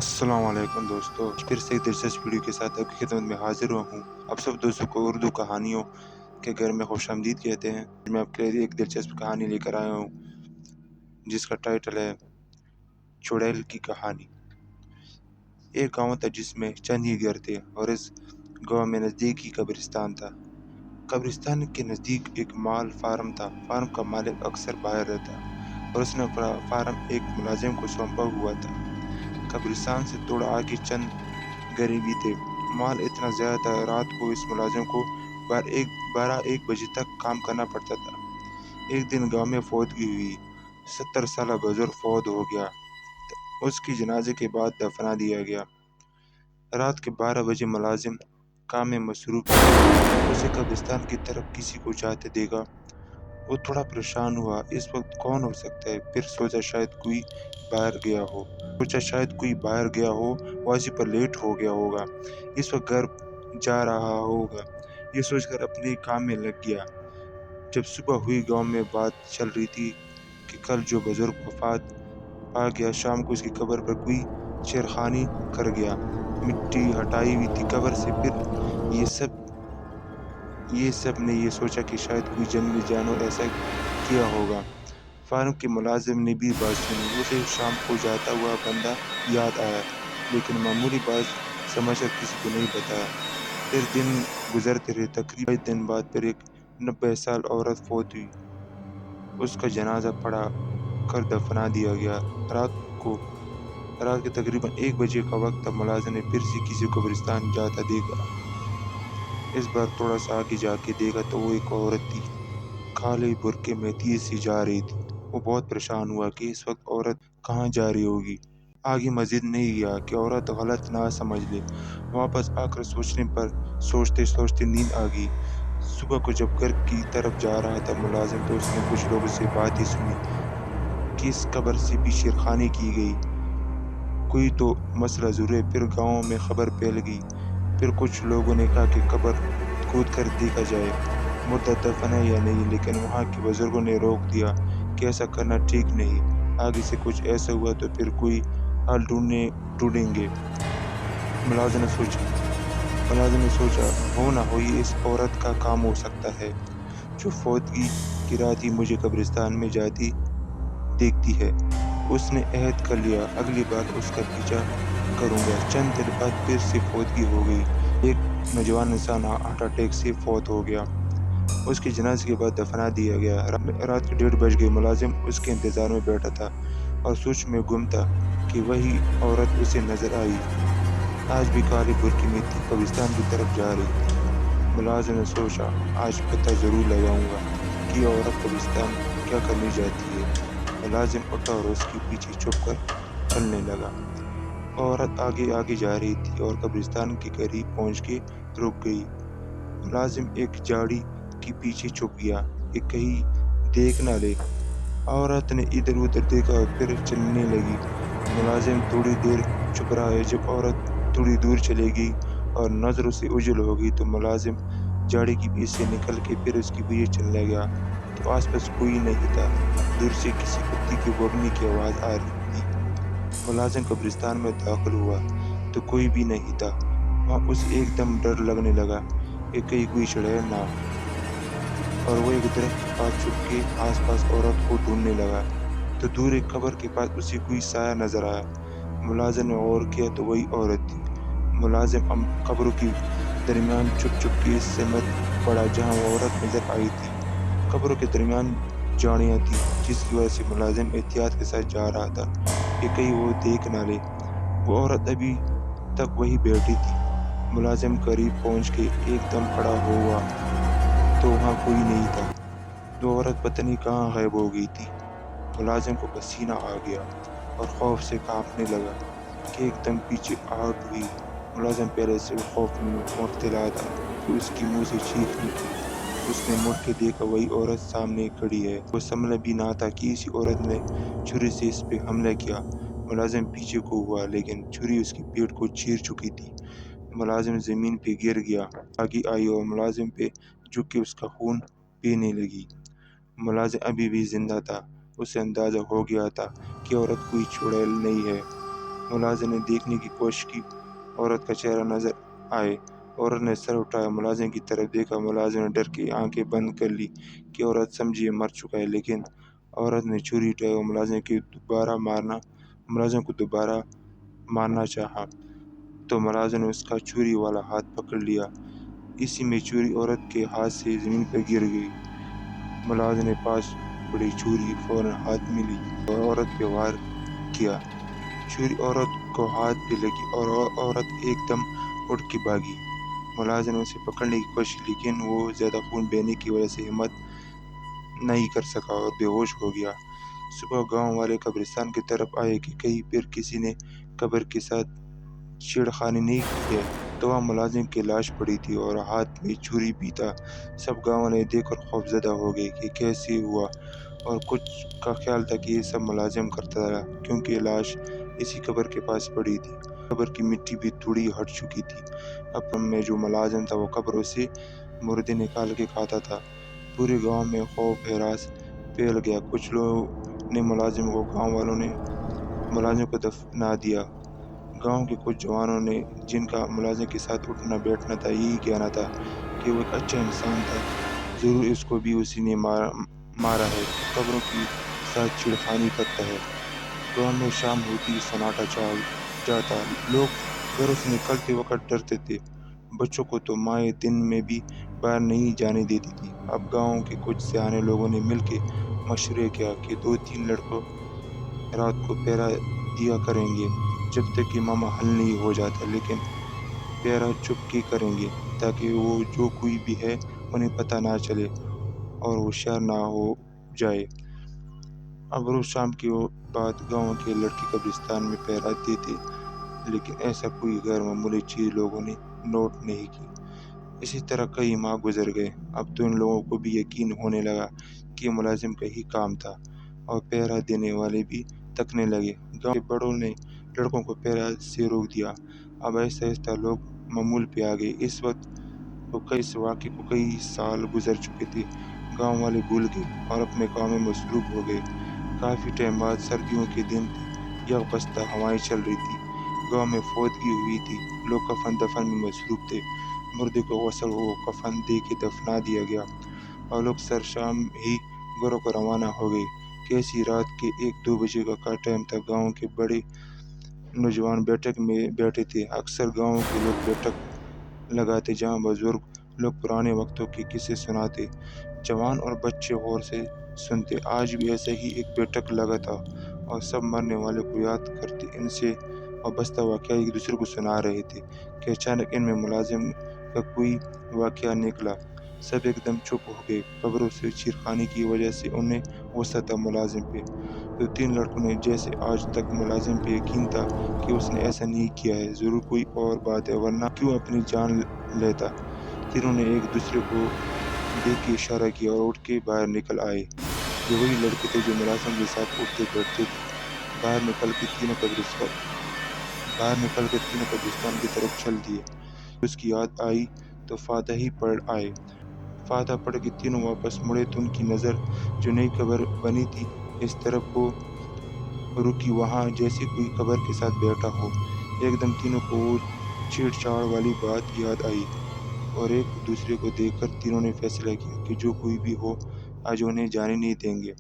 السلام علیکم دوستو، پھر سے ایک دلچسپ ویڈیو کے ساتھ آپ کی خدمت میں حاضر ہوا ہوں۔ آپ سب دوستوں کو اردو کہانیوں کے گھر میں خوش آمدید کہتے ہیں۔ میں آپ کے لیے ایک دلچسپ کہانی لے کر آیا ہوں جس کا ٹائٹل ہے چڑیل کی کہانی۔ ایک گاؤں تھا جس میں چند ہی گھر تھے اور اس گاؤں میں نزدیک ہی قبرستان تھا۔ قبرستان کے نزدیک ایک مال فارم تھا۔ فارم کا مالک اکثر باہر رہتا اور اس نے فارم ایک ملازم کو سونپا ہوا تھا۔ قبرستان سے تھوڑا آگے چند گھر بھی تھے۔ مال اتنا زیادہ تھا، رات کو اس ملازم کو 12-1 بجے تک کام کرنا پڑتا تھا۔ ایک دن گاؤں میں فوتگی ہوئی۔ 70 سالہ بزرگ فوت ہو گیا۔ اس کی جنازے کے بعد دفنا دیا گیا۔ رات کے 12 بجے ملازم کام میں مصروف تھا۔ اسے قبرستان کی طرف کسی کو جاتے دیکھا۔ وہ تھوڑا پریشان ہوا، اس وقت کون ہو سکتا ہے؟ پھر سوچا شاید کوئی باہر گیا ہو، واسی پر لیٹ ہو گیا ہوگا، اس وقت گھر جا رہا ہوگا۔ یہ سوچ کر اپنے کام میں لگ گیا۔ جب صبح ہوئی گاؤں میں بات چل رہی تھی کہ کل جو بزرگ وفات پا گیا، شام کو اس کی قبر پر کوئی چھیڑخانی کر گیا، مٹی ہٹائی ہوئی تھی قبر سے۔ پھر یہ سب نے یہ سوچا کہ شاید کوئی جنگلی جانور ایسا کیا ہوگا۔ فارم کے ملازم نے بھی بات سنی۔ اسے شام کو جاتا ہوا بندہ یاد آیا، لیکن معمولی بات سمجھ کر کسی کو نہیں بتایا۔ پھر دن گزرتے رہے۔ تقریباً 5 دن بعد پھر ایک 90 سال عورت فوت ہوئی۔ اس کا جنازہ پڑھا کر دفنا دیا گیا۔ رات کے تقریباً 1 بجے کا وقت تھا۔ ملازم نے پھر سے کسی کو قبرستان جاتا دیکھا۔ اس بار تھوڑا سا آگے جا کے دیکھا تو وہ ایک عورت تھی، کالے برقعے میں تیز سی جا رہی تھی۔ وہ بہت پریشان ہوا کہ اس وقت عورت کہاں جا رہی ہوگی۔ آگے مزید نہیں گیا کہ عورت غلط نہ سمجھ لے۔ واپس آ کر سوچتے سوچتے نیند آ گئی۔ صبح کو جب گھر کی طرف جا رہا تھا ملازم، تو اس نے کچھ لوگوں سے باتیں سنی کہ اس قبر سے بھی چھیڑخانی کی گئی، کوئی تو مسئلہ ضرور ہے۔ پھر گاؤں میں خبر پھیل گئی۔ پھر کچھ لوگوں نے کہا کہ قبر کھود کر دیکھا جائے، مردہ دفن ہے یا نہیں، لیکن وہاں کے بزرگوں نے روک دیا کہ ایسا کرنا ٹھیک نہیں، آگے سے کچھ ایسا ہوا تو پھر کوئی حل ڈھونڈیں گے۔ ملازم نے سوچا ہو نہ ہو یہ اس عورت کا کام ہو سکتا ہے، جو فوتگی کی رات ہی مجھے قبرستان میں جاتی دیکھتی ہے۔ اس نے عہد کر لیا، اگلی بار اس کا پیچھا کروں گا۔ چند دن بعد پھر سے فوتگی ہو گئی۔ ایک نوجوان انسان ہارٹ اٹیک سے فوت ہو گیا۔ اس کے جنازے کے بعد دفنا دیا گیا۔ رات کے 1:30 بج گئے۔ ملازم اس کے انتظار میں بیٹھا تھا اور سوچ میں گم تھا کہ وہی عورت اسے نظر آئی، آج بھی کالے برقعے میں تھی، قبرستان کی طرف جا رہی تھی۔ ملازم نے سوچا آج پتہ ضرور لگاؤں گا کہ یہ عورت قبرستان کیا کرنے جاتی ہے۔ ملازم اٹھا اور اس کے پیچھے چھپ کر چلنے لگا۔ عورت آگے جا رہی تھی اور قبرستان کے قریب پہنچ کے رک گئی۔ ملازم ایک جھاڑی کے پیچھے چھپ گیا کہ کہیں دیکھ نہ لے۔ عورت نے ادھر ادھر دیکھا اور پھر چلنے لگی۔ ملازم تھوڑی دیر چھپ رہا۔ جب عورت تھوڑی دور چلے گئی اور نظروں سے اوجھل ہو گئی تو ملازم جھاڑی کے پیچھے سے نکل کے پھر اس کے پیچھے چلنے لگا۔ تو آس پاس کوئی نہیں تھا، دور سے کسی کتے کے بھونکنے کی آواز آ رہی تھی۔ ملازم قبرستان میں داخل ہوا تو کوئی بھی نہیں تھا۔ وہاں اسے ایک دم ڈر لگنے لگا کہ کہیں کوئی چڑیل نہ ہو، اور وہ ایک درخت کے پاس چھپ کے آس پاس عورت کو ڈھونڈنے لگا۔ تو دور ایک قبر کے پاس اسے کوئی سایہ نظر آیا۔ ملازم نے غور کیا تو وہی عورت تھی۔ ملازم قبروں کے درمیان چھپ کے سمت پڑا جہاں وہ عورت نظر آئی تھی۔ قبروں کے درمیان جھاڑیاں تھیں، جس کی وجہ سے ملازم احتیاط کے ساتھ جا رہا تھا کہ کہیں وہ دیکھ نہ لے۔ وہ عورت ابھی تک وہیں بیٹھی تھی۔ ملازم قریب پہنچ کے ایک دم کھڑا ہوا تو وہاں کوئی نہیں تھا۔ وہ عورت پتہ نہیں کہاں غائب ہو گئی تھی۔ ملازم کو پسینہ آ گیا اور خوف سے کانپنے لگا کہ ایک دم پیچھے آہٹ ہوئی۔ ملازم پہلے سے خوف میں مبتلا تھا کہ اس کے منہ سے چیخ نکلی۔ اس نے مڑ کے دیکھا، وہی عورت سامنے کھڑی ہے۔ وہ سنبھلا بھی نہ تھا کہ اسی عورت نے چھری سے اس پہ حملہ کیا۔ ملازم پیچھے کو ہوا لیکن چھری اس کے پیٹ کو چیر چکی تھی۔ ملازم زمین پہ گر گیا۔ آگے آئی اور ملازم پہ جھک کے اس کا خون پینے لگی۔ ملازم ابھی بھی زندہ تھا۔ اسے اندازہ ہو گیا تھا کہ عورت کوئی چڑیل نہیں ہے۔ ملازم نے دیکھنے کی کوشش کی، عورت کا چہرہ نظر آئے۔ عورت نے سر اٹھایا، ملازم کی طرف دیکھا۔ ملازم نے ڈر کے آنکھیں بند کر لی کہ عورت سمجھی مر چکا ہے، لیکن عورت نے چھری اٹھائی اور ملازم کو دوبارہ مارنا چاہا تو ملازم نے اس کا چھری والا ہاتھ پکڑ لیا۔ اسی میں چھری عورت کے ہاتھ سے زمین پر گر گئی۔ ملازم نے پاس پڑی چھری فوراً ہاتھ میں لی اور عورت پہ وار کیا۔ چھری عورت کو ہاتھ پہ لگی اور عورت ایک دم اٹھ کے بھاگی۔ ملازم نے اسے پکڑنے کی کوشش کی، لیکن وہ زیادہ خون بہنے کی وجہ سے ہمت نہیں کر سکا اور بے ہوش ہو گیا۔ صبح گاؤں والے قبرستان کی طرف آئے کہ کہیں پھر کسی نے قبر کے ساتھ چھیڑخانی نہیں کی ہے، تو وہاں ملازم کی لاش پڑی تھی اور ہاتھ میں چھری بھی تھا۔ سب گاؤں والے دیکھ کر خوفزدہ ہو گئے کہ کیسے ہوا، اور کچھ کا خیال تھا کہ یہ سب ملازم کرتا رہا، کیونکہ لاش اسی قبر کے پاس پڑی تھی۔ قبر کی مٹی بھی تھوڑی ہٹ چکی تھی۔ اب میں جو ملازم تھا وہ قبروں سے مردے نکال کے کھاتا تھا۔ پورے گاؤں میں خوف ہراس پھیل گیا۔ کچھ لوگوں نے گاؤں والوں نے ملازم کو دفنا دیا۔ گاؤں کے کچھ جوانوں نے، جن کا ملازم کے ساتھ اٹھنا بیٹھنا تھا، یہی کہنا تھا کہ وہ ایک اچھا انسان تھا، ضرور اس کو بھی اسی نے مارا ہے جو قبروں کے ساتھ چھیڑخانی کرتا ہے۔ گاؤں میں شام ہوتی ہی سناٹا چھا جاتا۔ لوگ گھروں سے نکلتے وقت ڈرتے تھے۔ بچوں کو تو مائیں دن میں بھی باہر نہیں جانے دیتی تھی۔ اب گاؤں کے کچھ سیانے لوگوں نے مل کے مشورہ کیا کہ 2-3 لڑکوں رات کو پہرا دیا کریں گے، جب تک کہ معاملہ حل نہیں ہو جاتا، لیکن پہرا چھپ کے کریں گے تاکہ وہ جو کوئی بھی ہے انہیں پتہ نہ چلے اور ہوشیار نہ ہو جائے۔ اب روز شام کے بعد گاؤں کے لڑکے قبرستان میں پہرا دیتے، لیکن ایسا کوئی غیر معمولی چیز لوگوں نے نوٹ نہیں کی۔ اسی طرح کئی ماہ گزر گئے۔ اب تو ان لوگوں کو بھی یقین ہونے لگا کہ یہ ملازم کا ہی کام تھا، اور پہرا دینے والے بھی تھکنے لگے۔ گاؤں کے بڑوں نے لڑکوں کو پہرا سے روک دیا۔ اب آہستہ آہستہ لوگ معمول پہ آ گئے۔ اس واقعے کو کئی سال گزر چکے تھے۔ گاؤں والے بھول گئے اور اپنے کام میں مصروف ہو گئے۔ کافی ٹائم بعد سردیوں کے دن تھے، یک بستہ ہوائیں چل رہی تھی، گاؤں میں فوتگی ہوئی تھی، لوگ کفن دفن میں مصروف تھے۔ مردے کو غسل و کفن دے کے دفنا دیا گیا اور لوگ سر شام ہی گھروں کو روانہ ہو گئے۔ کیسی رات کے 1-2 بجے کا ٹائم تھا۔ گاؤں کے بڑے نوجوان بیٹھک میں بیٹھے تھے۔ اکثر گاؤں کے لوگ بیٹھک لگاتے جہاں بزرگ لوگ پرانے وقتوں کے قصے سناتے، جوان اور بچے غور سے سنتے۔ آج بھی ایسا ہی ایک بیٹھک لگا تھا اور سب مرنے والے کو یاد کرتے ان سے وابستہ واقعہ ایک دوسرے کو سنا رہے تھے کہ اچانک ان میں ملازم کا کوئی واقعہ نکلا۔ سب ایک دم چپ ہو گئے۔ قبروں سے چھیڑخانی کی وجہ سے انہیں غصہ تھا ملازم پہ۔ 2-3 لڑکوں نے، جیسے آج تک ملازم پہ یقین تھا کہ اس نے ایسا نہیں کیا ہے، ضرور کوئی اور بات ہے، ورنہ کیوں اپنی جان لیتا۔ تینوں نے ایک دوسرے کو دیکھ کے اشارہ کیا اور اٹھ کے باہر نکل آئے۔ یہ وہی لڑکے تھے جو ملازم کے ساتھ اٹھتے بیٹھتے تھے۔ باہر نکل کے تینوں قبرستان کی طرف چل دیے۔ اس کی یاد آئی تو فاتحہ ہی پڑھ آئے۔ فاتحہ پڑھ کے تینوں واپس مڑے تو ان کی نظر جو نئی قبر بنی تھی اس طرف کو رکی، وہاں جیسے کوئی قبر کے ساتھ بیٹھا ہو۔ ایک دم تینوں کو وہ چھیڑ چھاڑ والی بات یاد آئی اور ایک دوسرے کو دیکھ کر تینوں نے فیصلہ کیا کہ جو کوئی بھی ہو آج انہیں جانے نہیں دیں گے۔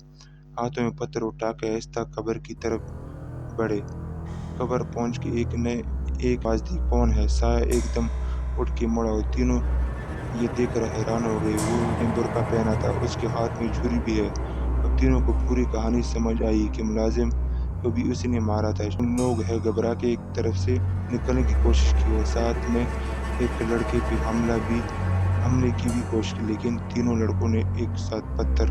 ہاتھوں میں پتھر اٹھا کے آہستہ قبر کی طرف بڑھے۔ قبر پہنچ کے ایک آواز دی، کون ہے؟ سایہ ایک دم اٹھ کے مڑا اور تینوں یہ دیکھ کر حیران ہو گئے۔ وہ نے برقع پہنا تھا، اس کے ہاتھ میں چھری بھی ہے۔ اب تینوں کو پوری کہانی سمجھ آئی کہ ملازم کو بھی اسی نے مارا تھا۔ ان لوگ گھبرا کے ایک طرف سے نکلنے کی کوشش کی اور ساتھ میں ایک لڑکے پہ حملے کی بھی کوشش کی، لیکن تینوں لڑکوں نے ایک ساتھ پتھر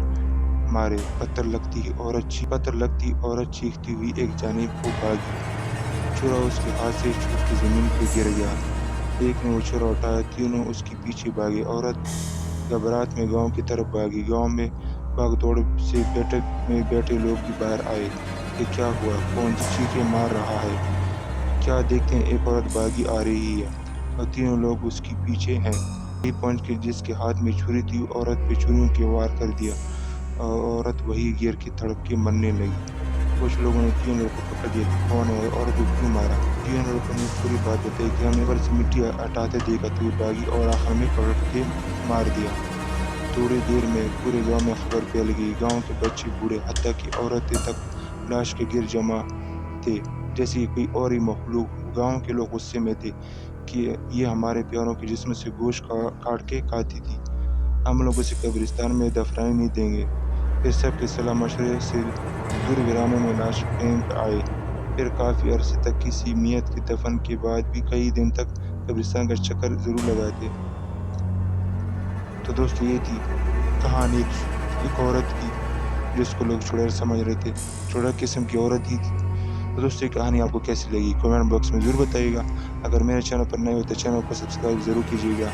مارے۔ پتھر لگتی عورت چیختی ہوئی ایک جانب کو بھاگی۔ چھرا اس کے ہاتھ سے چھوٹ کے زمین پہ گر گیا۔ ایک نے وہ چھرا اٹھایا، تینوں اس کے پیچھے بھاگے۔ عورت گھبراہٹ میں گاؤں کی طرف بھاگی۔ گاؤں میں بھاگ دوڑ سے بیٹھک میں بیٹھے لوگ بھی باہر آئے کہ کیا ہوا، کون چیخیں مار رہا ہے۔ کیا دیکھتے ہیں ایک عورت بھاگی آ رہی ہے اور تینوں لوگ اس کے پیچھے ہیں۔ وہیں پہنچ کے جس کے ہاتھ میں چھری تھی عورت پہ چھریوں کے وار کر دیا اور عورت وہیں گر کے تڑپ کے مرنے لگی۔ کچھ لوگوں نے تینوں کو پکڑ لیا کہ کون ہے اور کو کیوں مارا۔ تینوں لوگوں نے پوری بات بتائی کہ ہم نے بس مٹی ہٹاتے دیکھا تو یہ بھاگی اور آخر میں پکڑ کے مار دیا۔ تھوڑی دیر میں پورے گاؤں میں خبر پھیل گئی۔ گاؤں کے بچے بوڑھے حتیٰ کہ عورتیں تک لاش کے گر جمع تھے جیسے کوئی اور ہی مخلوق ہو۔ گاؤں کے لوگ غصے میں تھے کہ یہ ہمارے پیاروں کے جسم سے گوشت کاٹ کے کھاتی تھی، ہم لوگ اسے قبرستان میں دفنانے نہیں دیں گے۔ پھر سب کے صلاح مشورے سے دور ویرانے میں لاش پھینک آئے۔ پھر کافی عرصے تک کسی میت کے دفن کے بعد بھی کئی دن تک قبرستان کا چکر ضرور لگاتے۔ تو دوستو یہ تھی کہانی ایک عورت کی جس کو لوگ چڑیل سمجھ رہے تھے، چڑیل قسم کی عورت ہی تھی۔ تو دوستو یہ کہانی آپ کو کیسی لگی کمنٹ باکس میں ضرور بتائیے گا۔ اگر میرے چینل پر نئے ہو تو چینل کو سبسکرائب ضرور کیجیے گا۔